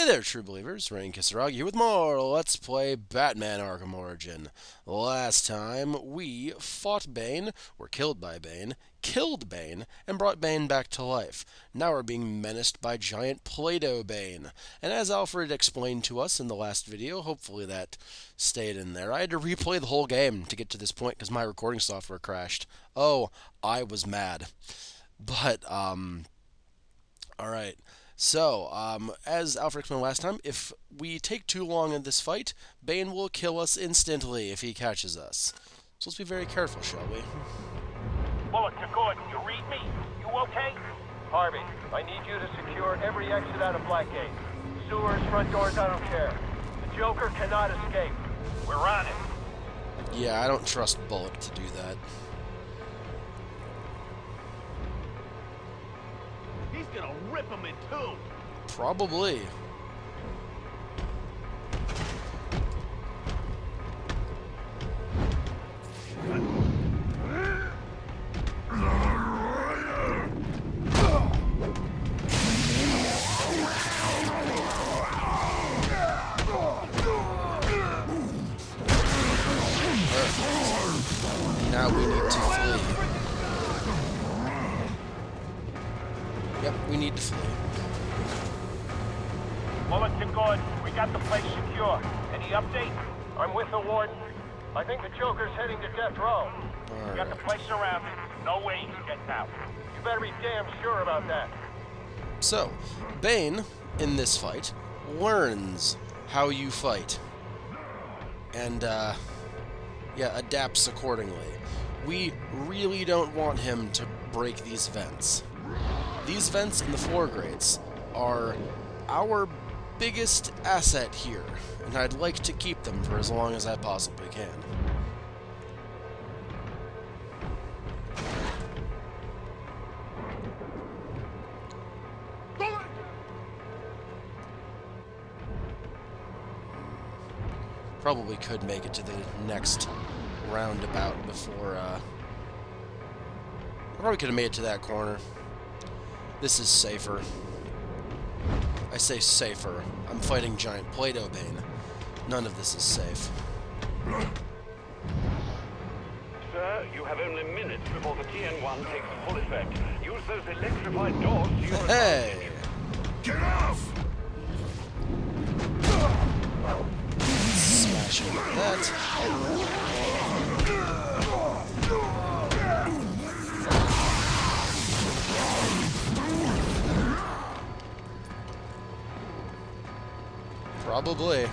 there, true believers. Rain Kisaragi here with more Let's Play Batman Arkham Origin. Last time, we fought Bane, were killed by Bane, killed Bane, and brought Bane back to life. Now we're being menaced by giant Play-Doh Bane. And as Alfred explained to us in the last video, hopefully that stayed in there, I had to replay the whole game to get to this point because my recording software crashed. Oh, I was mad. But, alright. So, as Alfred explained last time, if we take too long in this fight, Bane will kill us instantly if he catches us. So let's be very careful, shall we? Bullet to Gordon, you read me? You okay? Harvey, I need you to secure every exit out of Blackgate. Sewers, front doors, I don't care. The Joker cannot escape. We're on it. Yeah, I don't trust Bullock to do that. He's gonna rip him in two. Probably. Now we need to flee. Yep, we need to flee. Bullet to Gordon, we got the place secure. Any update? I'm with the Warden. I think the Joker's heading to death row. We got the place surrounded. No way he gets out. You better be damn sure about that. So, Bane, in this fight, learns how you fight. And, yeah, adapts accordingly. We really don't want him to break these vents. These vents in the floor grates are our biggest asset here, and I'd like to keep them for as long as I possibly can. Probably could make it to the next roundabout before, I probably could have made it to that corner. This is safer. I say safer. I'm fighting giant Play-Doh Bane. None of this is safe. Sir, you have only minutes before the TN-1 takes full effect. Use those electrified doors to your Hey! Get off! Smash him with that. Probably. This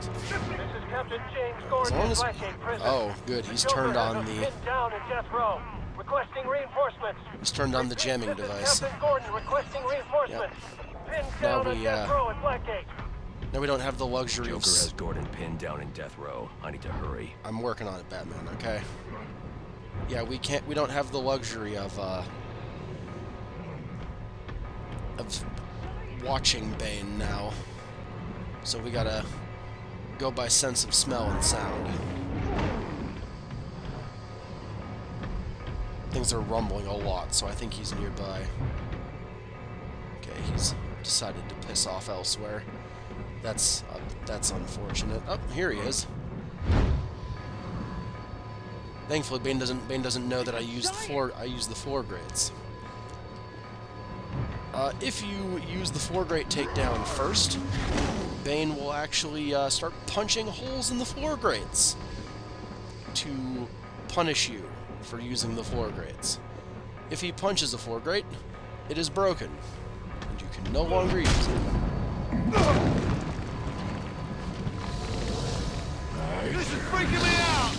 is Captain James Gordon in Blackgate Prison. Oh, good. He's turned on the. Pinned down in death row. Requesting reinforcements. He's turned on the jamming This is device. Captain Gordon requesting reinforcements. Pinned Now down in death row at Blackgate. Now we don't have the luxury Joker of. has Gordon pinned down in death row. I need to hurry. I'm working on it, Batman. Okay. Yeah, we can't. We don't have the luxury of watching Bane now. So we gotta go by sense of smell and sound. Things are rumbling a lot, so I think he's nearby. Okay, he's decided to piss off elsewhere. That's unfortunate. Oh, here he is. Thankfully, Bane doesn't know that I use the floor grates. If you use the floor grate takedown first, Bane will actually start punching holes in the floor grates to punish you for using the floor grates. If he punches a floor grate, it is broken, and you can no longer use it. This is freaking me out!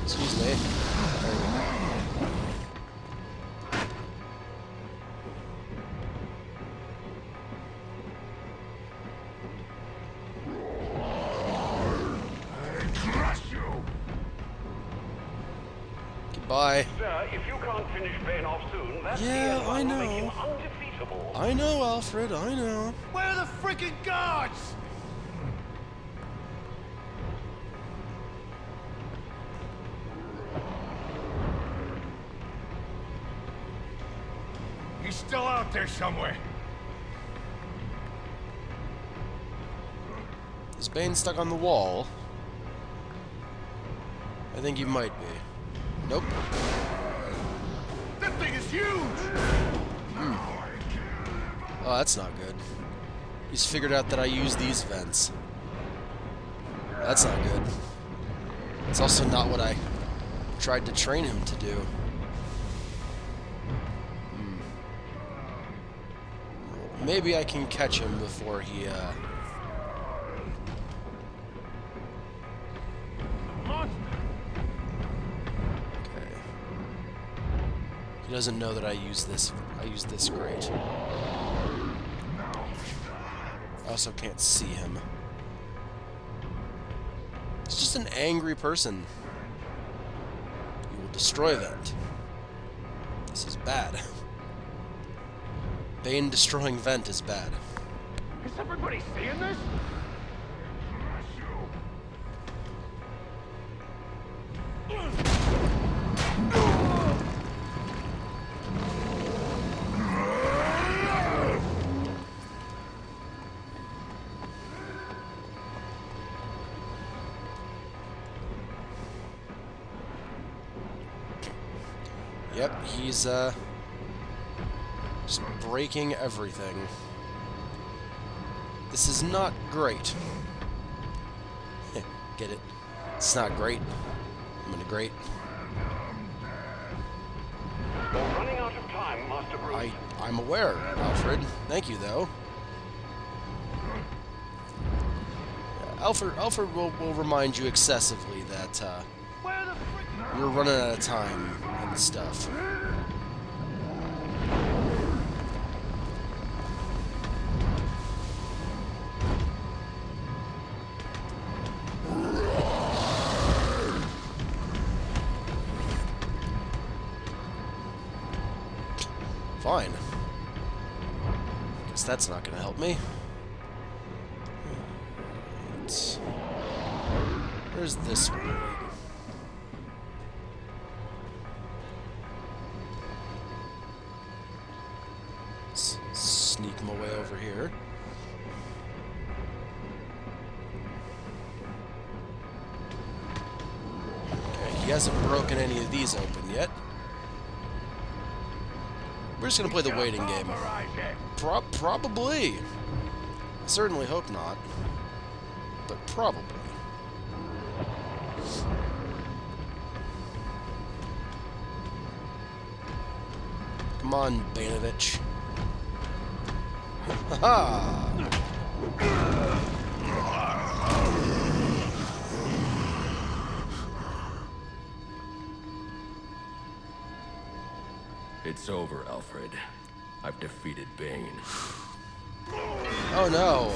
Excuse me. There we go. Goodbye. Sir, if you can't finish Bane off soon, that Yeah, TN-1 I will make him know. undefeatable. I know, Alfred, I know. Where are the freaking guards? He's still out there somewhere. Is Bane stuck on the wall? I think he might be. Nope. That thing is huge! Oh, that's not good. He's figured out that I use these vents. That's not good. It's also not what I tried to train him to do. Maybe I can catch him before he, Okay. He doesn't know that I use this grate. I also can't see him. It's just an angry person. You will destroy that. This is bad. Bane destroying vent is bad. Is everybody seeing this? Yep, he's just breaking everything. This is not great. Get it? It's not great. I'm in a grate. We're running out of time, Master Bruce. I'm aware, Alfred. Thank you, though. Yeah, Alfred will remind you excessively that we're running out of time and stuff. Fine. Guess that's not gonna help me. Where's this one? Let's sneak my way over here. Okay, he hasn't broken any of these open yet. We're just gonna play the waiting game. Probably. I certainly hope not. But probably. Come on, Banovich. Haha! It's over, Alfred. I've defeated Bane. Oh no!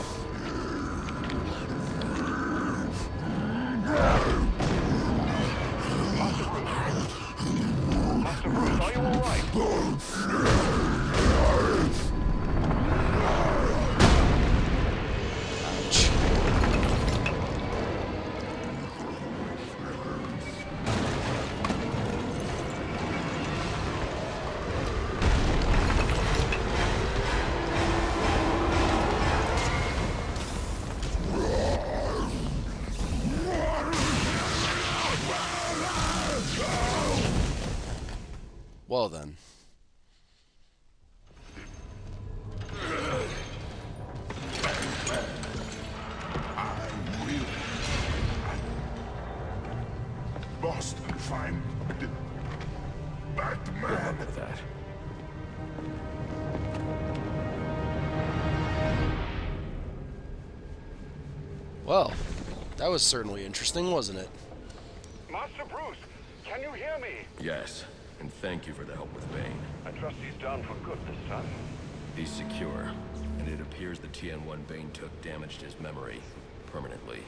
Master Bruce, are you all right? Ouch. Well then. Must find the Batman. Look at that. Well, that was certainly interesting, wasn't it? Master Bruce, can you hear me? Yes, and thank you for the help with Bane. I trust he's down for good this time. He's secure, and it appears the TN-1 Bane took damaged his memory permanently.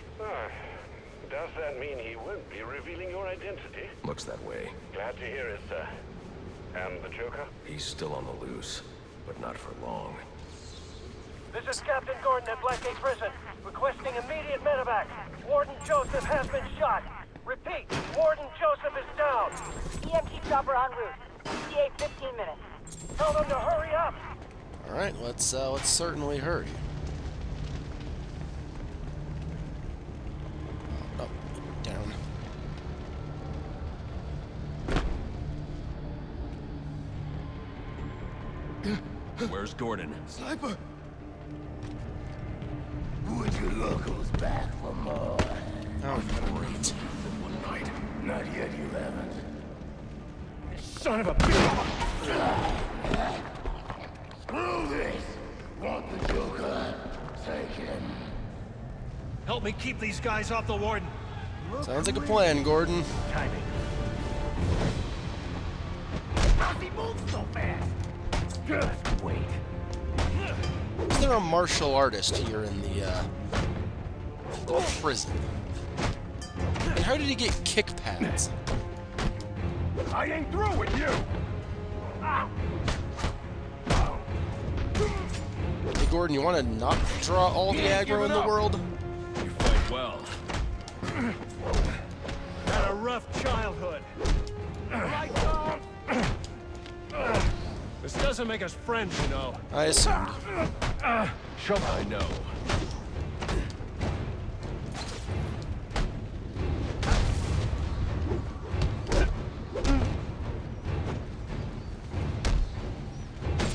Does that mean he won't be revealing your identity? Looks that way. Glad to hear it, sir. And the Joker? He's still on the loose, but not for long. This is Captain Gordon at Blackgate Prison, requesting immediate medevac. Warden Joseph has been shot. Repeat, Warden Joseph is down. EMT chopper en route. ETA 15 minutes. Tell them to hurry up. All right, let's certainly hurry. Where's Gordon? Sniper! Would you locals back for more? Oh, great. One night. Not yet, you haven't. Son of a bitch! Screw this! Want the Joker? Take him. Help me keep these guys off the warden. Sounds like a plan, Gordon. Timing. How's he move so fast? Just wait. Is there a martial artist here in the prison? And how did he get kick pads? I ain't through with you! Hey, Gordon, you want to not draw all the aggro in the world? You fight well. Had a rough childhood. This doesn't make us friends, you know. I assumed. I know.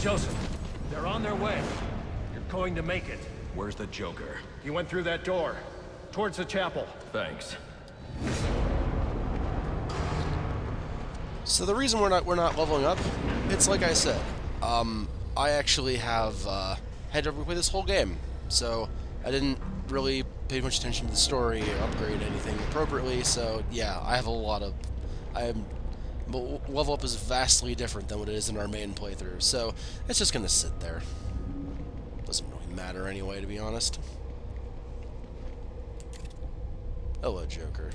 Joseph, they're on their way. You're going to make it. Where's the Joker? He went through that door, towards the chapel. Thanks. So the reason we're not leveling up, it's like I said. I actually have had to replay this whole game, so I didn't really pay much attention to the story or upgrade anything appropriately. So yeah, I have a lot of. But level up is vastly different than what it is in our main playthrough, so it's just gonna sit there. Doesn't really matter anyway, to be honest. Hello, Joker.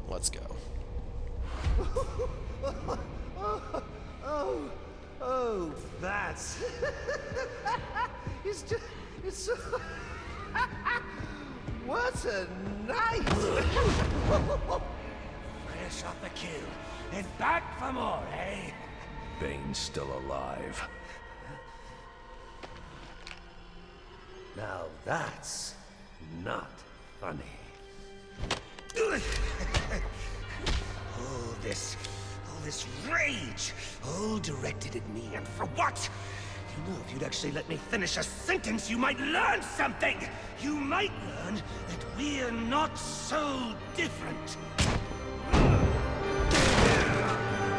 Let's go. Oh, that's... it's so... What a night! Fresh off the kill, and back for more, eh? Bane's still alive. Now that's not funny. All this rage, all directed at me, and for what? You know, if you'd actually let me finish a sentence, you might learn something! You might learn that we're not so different.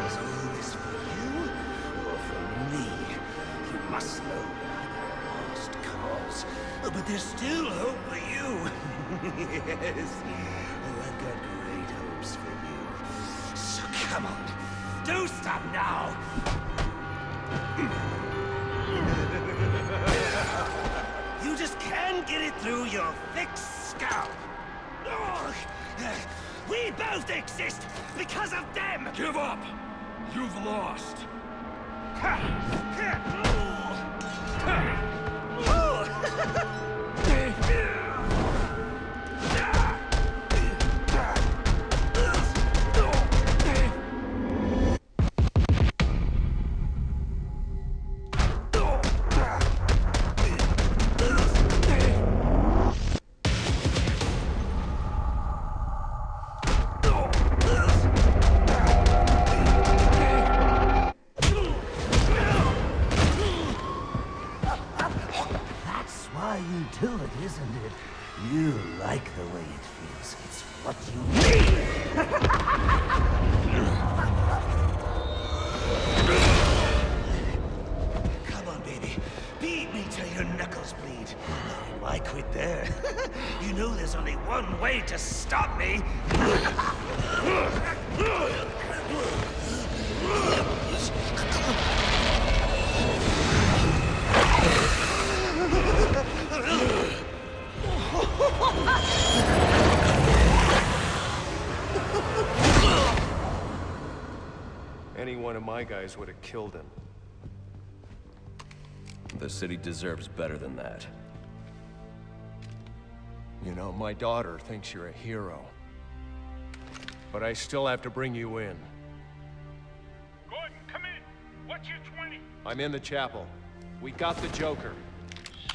Is all this for you, or for me? You must know I'm a lost cause. Oh, but there's still hope for you. Yes. Oh, I've got great hopes for you. So come on, do stop now! You just can't get it through your thick skull. Ugh. We both exist because of them! Give up! You've lost! That's why you do it, isn't it? You like the way it feels. It's what you need! Come on, baby. Beat me till your knuckles bleed. Why quit there? You know there's only one way to stop me. Any one of my guys would have killed him. The city deserves better than that. You know, my daughter thinks you're a hero. But I still have to bring you in. Gordon, come in. What's your 20? I'm in the chapel. We got the Joker.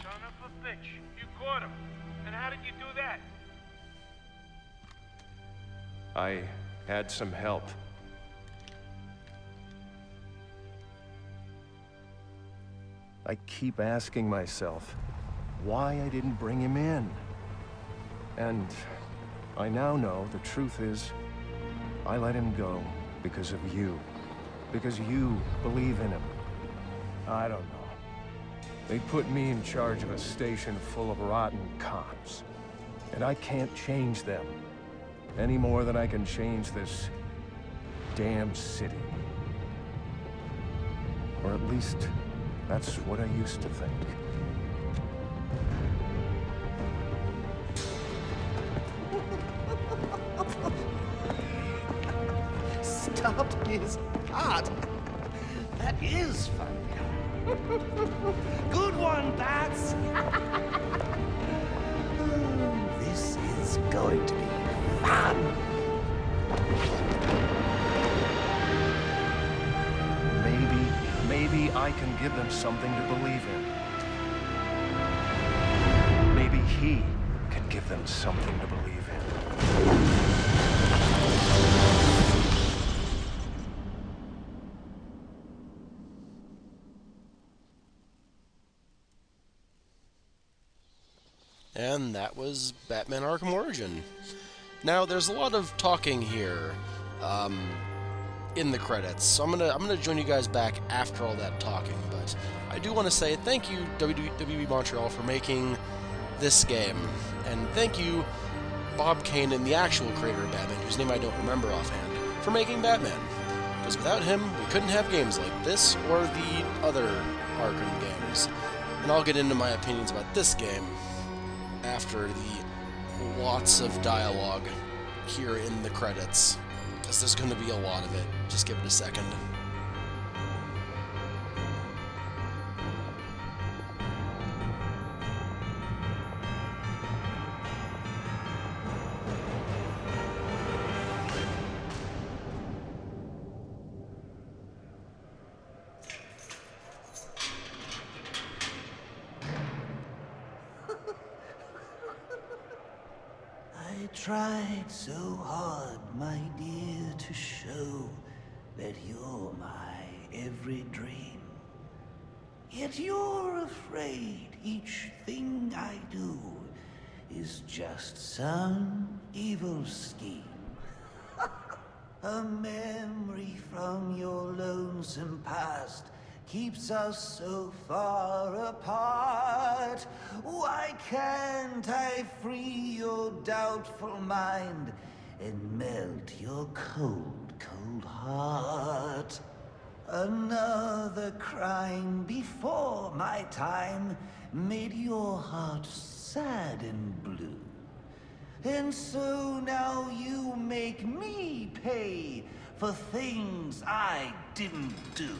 Son of a bitch. You caught him. And how did you do that? I had some help. I keep asking myself why I didn't bring him in. And I now know the truth is, I let him go because of you. Because you believe in him. I don't know. They put me in charge of a station full of rotten cops. And I can't change them. Any more than I can change this damn city. Or at least, that's what I used to think. Stopped his heart. That is funny. Good one, Bats. This is going to be fun. Maybe I can give them something to believe in. Maybe he can give them something to believe in. And that was Batman Arkham Origin. Now, there's a lot of talking here in the credits, so I'm gonna join you guys back after all that talking, but I do want to say thank you, WWE Montreal, for making this game, and thank you, Bob Kane, and the actual creator of Batman, whose name I don't remember offhand, for making Batman. Because without him, we couldn't have games like this or the other Arkham games. And I'll get into my opinions about this game after the lots of dialogue here in the credits, because there's going to be a lot of it. Just give it a second. I tried so hard, my dear, to show that you're my every dream. Yet you're afraid each thing I do is just some evil scheme. A memory from your lonesome past keeps us so far apart. Why can't I free your doubtful mind and melt your cold, cold heart? Another crime before my time made your heart sad and blue. And so now you make me pay for things I didn't do.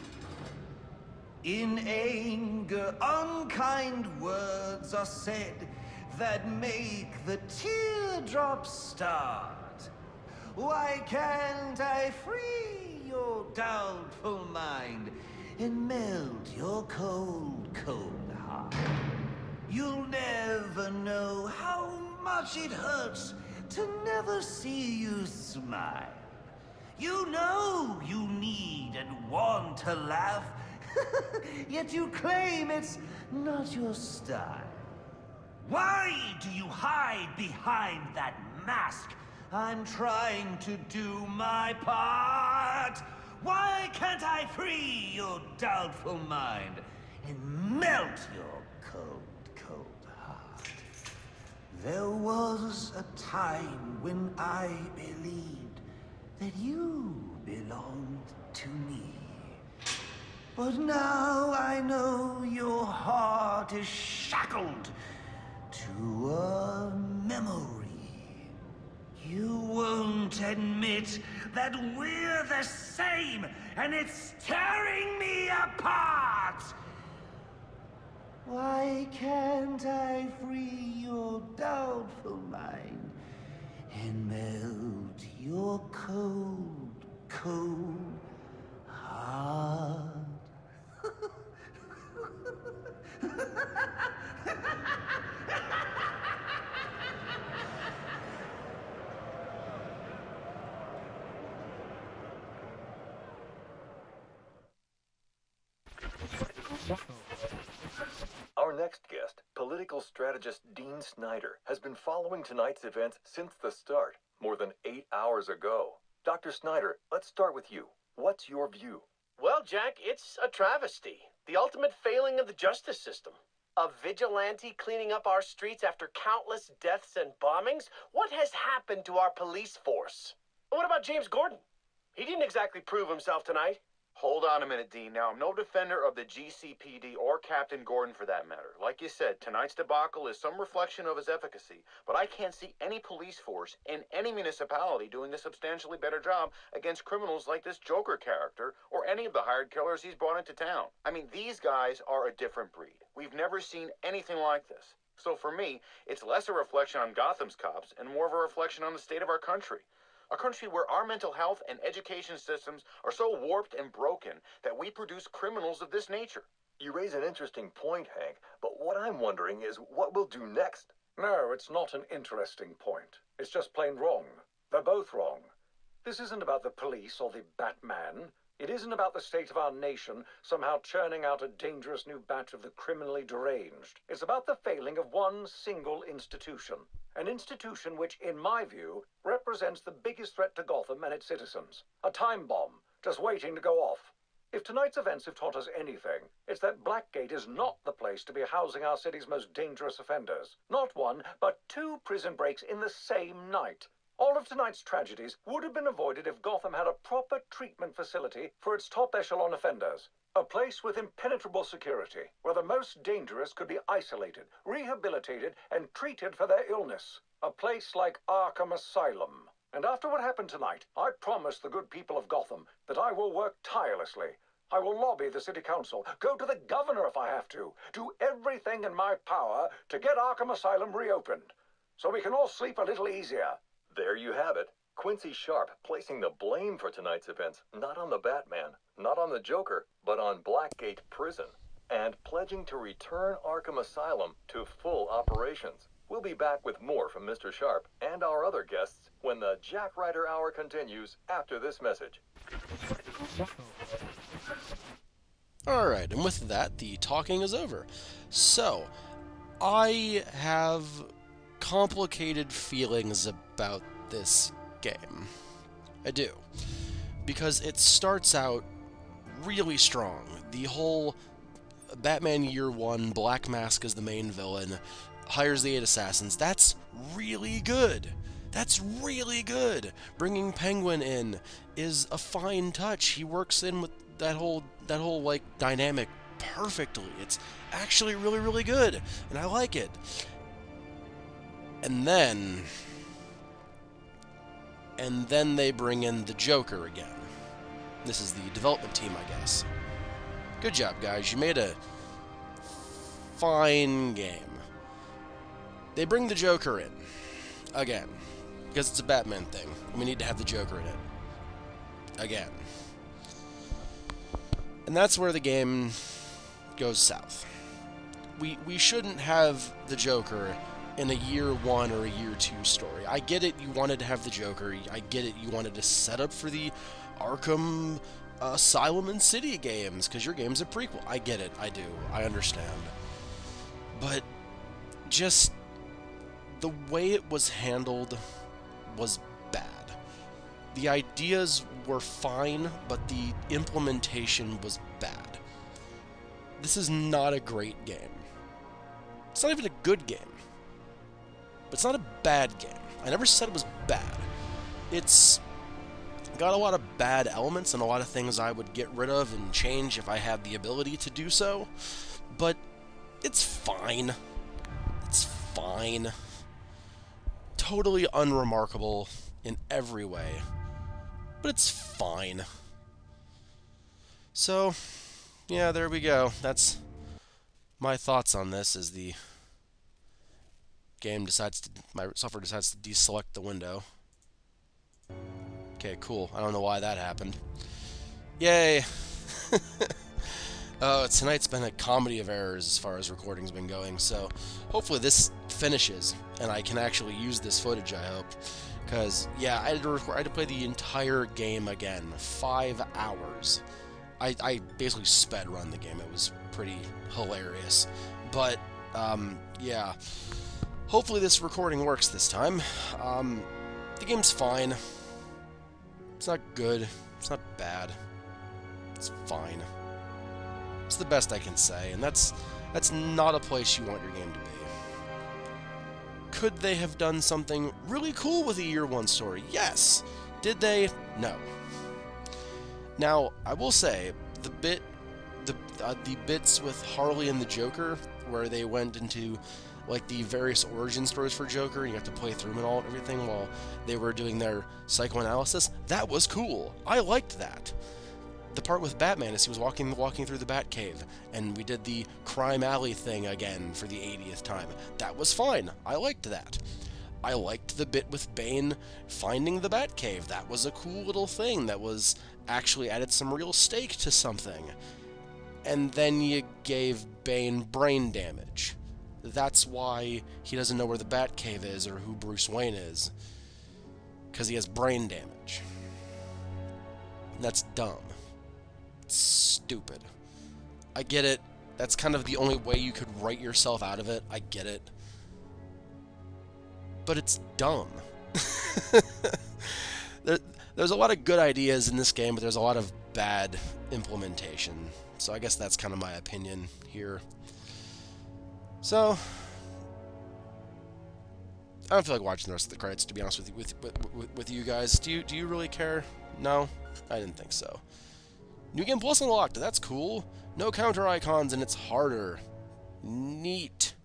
In anger, unkind words are said that make the teardrops start. Why can't I free your doubtful mind and melt your cold, cold heart? You'll never know how much it hurts to never see you smile. You know you need and want to laugh, yet you claim it's not your style. Why do you hide behind that mask? I'm trying to do my part. Why can't I free your doubtful mind and melt your cold, cold heart? There was a time when I believed that you belonged to me. But now I know your heart is shackled to a memory. You won't admit that we're the same, and it's tearing me apart! Why can't I free your doubtful mind and melt your cold, cold heart? next guest, political strategist Dean Snyder, has been following tonight's events since the start, more than 8 hours ago. Dr. Snyder, let's start with you. What's your view? Well, Jack, it's a travesty. The ultimate failing of the justice system. A vigilante cleaning up our streets after countless deaths and bombings? What has happened to our police force? What about James Gordon? He didn't exactly prove himself tonight. Hold on a minute, Dean. Now, I'm no defender of the GCPD or Captain Gordon for that matter. Like you said, tonight's debacle is some reflection of his efficacy, but I can't see any police force in any municipality doing a substantially better job against criminals like this Joker character or any of the hired killers he's brought into town. I mean, these guys are a different breed. We've never seen anything like this. So for me, it's less a reflection on Gotham's cops and more of a reflection on the state of our country. A country where our mental health and education systems are so warped and broken that we produce criminals of this nature. You raise an interesting point, Hank, but what I'm wondering is what we'll do next. No, it's not an interesting point. It's just plain wrong. They're both wrong. This isn't about the police or the Batman. It isn't about the state of our nation somehow churning out a dangerous new batch of the criminally deranged. It's about the failing of one single institution. An institution which, in my view, represents the biggest threat to Gotham and its citizens. A time bomb, just waiting to go off. If tonight's events have taught us anything, it's that Blackgate is not the place to be housing our city's most dangerous offenders. Not one, but 2 prison breaks in the same night. All of tonight's tragedies would have been avoided if Gotham had a proper treatment facility for its top echelon offenders. A place with impenetrable security, where the most dangerous could be isolated, rehabilitated, and treated for their illness. A place like Arkham Asylum. And after what happened tonight, I promise the good people of Gotham that I will work tirelessly. I will lobby the city council, go to the governor if I have to, do everything in my power to get Arkham Asylum reopened, so we can all sleep a little easier. There you have it. Quincy Sharp placing the blame for tonight's events not on the Batman, not on the Joker, but on Blackgate Prison, and pledging to return Arkham Asylum to full operations. We'll be back with more from Mr. Sharp and our other guests when the Jack Ryder Hour continues after this message. Alright, and with that, the talking is over. So, I have complicated feelings about this game. I do. Because it starts out really strong. The whole Batman Year 1, Black Mask as the main villain, hires the 8 assassins, that's really good. That's really good. Bringing Penguin in is a fine touch. He works in with that whole like dynamic perfectly. It's actually really, really good, and I like it. And then they bring in the Joker again. This is the development team, I guess. Good job, guys. You made a fine game. They bring the Joker in again because it's a Batman thing. We need to have the Joker in it again. And that's where the game goes south. We shouldn't have the Joker in a Year 1 or a Year 2 story. I get it, you wanted to have the Joker. I get it, you wanted to set up for the Arkham Asylum and City games, because your game's a prequel. I get it, I do, I understand. But just the way it was handled was bad. The ideas were fine, but the implementation was bad. This is not a great game. It's not even a good game. But it's not a bad game. I never said it was bad. It's got a lot of bad elements and a lot of things I would get rid of and change if I had the ability to do so. But it's fine. It's fine. Totally unremarkable in every way. But it's fine. So, yeah, there we go. That's my thoughts on this as the game my software decides to deselect the window. Okay, cool. I don't know why that happened. Yay! Tonight's been a comedy of errors as far as recording's been going, so hopefully this finishes and I can actually use this footage, I hope. Because, yeah, I had to play the entire game again. 5 hours. I basically sped run the game. It was pretty hilarious. But, yeah. Hopefully this recording works this time. The game's fine. It's not good. It's not bad. It's fine. It's the best I can say, and that's not a place you want your game to be. Could they have done something really cool with the Year One story? Yes. Did they? No. Now, I will say, the bits with Harley and the Joker, where they went into like the various origin stories for Joker, and you have to play through them and all everything while they were doing their psychoanalysis, that was cool. I liked that. The part with Batman is he was walking through the Batcave, and we did the crime alley thing again for the 80th time. That was fine. I liked that. I liked the bit with Bane finding the Batcave. That was a cool little thing that was actually added some real stake to something. And then you gave Bane brain damage. That's why he doesn't know where the Batcave is or who Bruce Wayne is. Because he has brain damage. That's dumb. It's stupid. I get it. That's kind of the only way you could write yourself out of it. I get it. But it's dumb. There's a lot of good ideas in this game, but there's a lot of bad implementation. So I guess that's kind of my opinion here. So, I don't feel like watching the rest of the credits, to be honest with you guys. Do you really care? No? I didn't think so. New Game Plus unlocked. That's cool. No counter icons, and it's harder. Neat.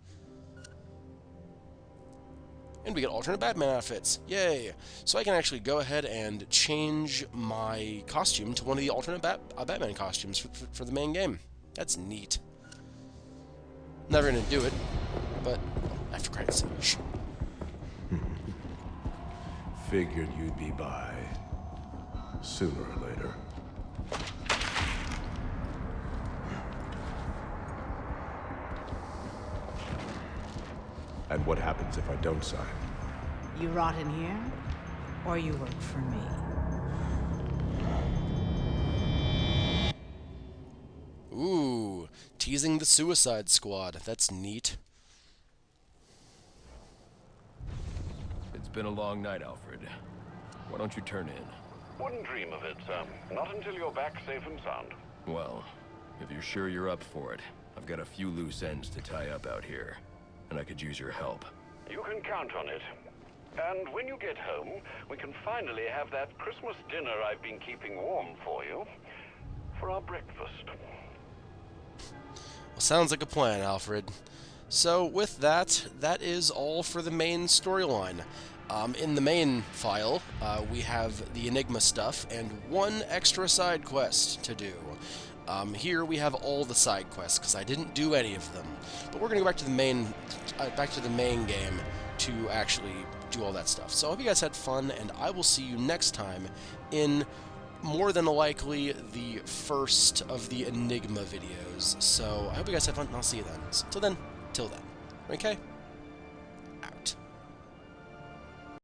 And we get alternate Batman outfits. Yay! So I can actually go ahead and change my costume to one of the alternate Batman costumes for the main game. That's neat. Never gonna do it, but after credits. Figured you'd be by sooner or later. And what happens if I don't sign? You rot in here, or you work for me. Ooh, teasing the Suicide Squad. That's neat. It's been a long night, Alfred. Why don't you turn in? Wouldn't dream of it, sir. Not until you're back safe and sound. Well, if you're sure you're up for it, I've got a few loose ends to tie up out here, and I could use your help. You can count on it. And when you get home, we can finally have that Christmas dinner I've been keeping warm for you for our breakfast. Well, sounds like a plan, Alfred. So with that, that is all for the main storyline. In the main file, we have the Enigma stuff and one extra side quest to do. Here we have all the side quests because I didn't do any of them. But we're gonna go back to the main game to actually do all that stuff. So I hope you guys had fun, and I will see you next time in more than likely the first of the Enigma videos. So I hope you guys had fun, and I'll see you then. So till then. Okay?